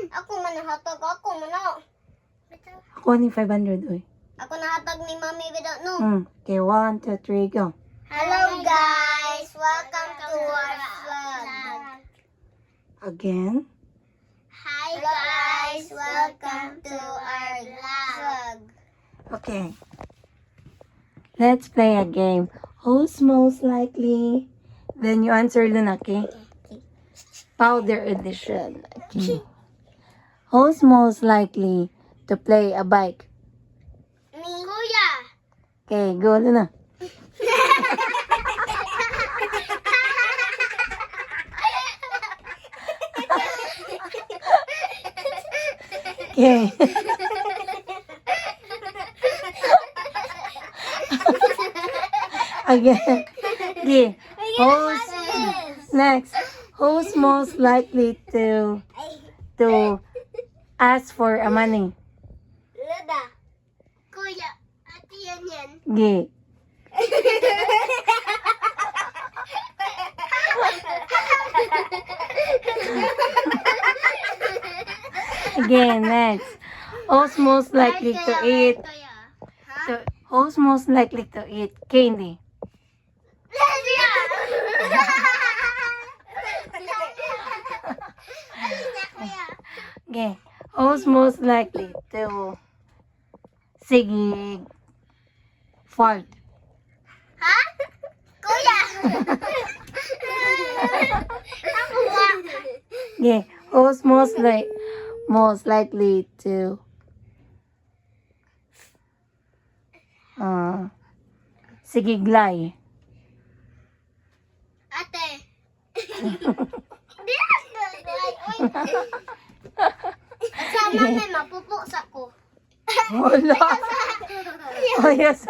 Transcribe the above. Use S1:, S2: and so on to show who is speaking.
S1: Ako man nahatag ako man na.
S2: Ako ni 500, oy.
S1: Ako nahatag ni Mami without no.
S2: Okay, 1, 2, 3, go.
S1: Hello guys, welcome to our vlog.
S2: Again.
S1: Hi guys, welcome to our vlog.
S2: Okay. Let's play a game. Who's most likely? Then you answer, Luna, okay? Powder edition. Okay. Who's most likely to play a bike?
S1: Me. Kuya.
S2: Okay, go, Luna. Okay. Again. Okay. Next. Who's most likely to ask for a money?
S1: Luda. Kuya, ate yan.
S2: Okay. Again, next. Who's most likely to eat? Who's most likely to eat candy? Okay. Who's most likely to sige fart?
S1: Ha? Kuya! Ako ba?
S2: Okay. Who's most likely to sigiglay?
S1: Ate. Di ako. Sama na mapupo sa ko.
S2: Wala. Oh, yes.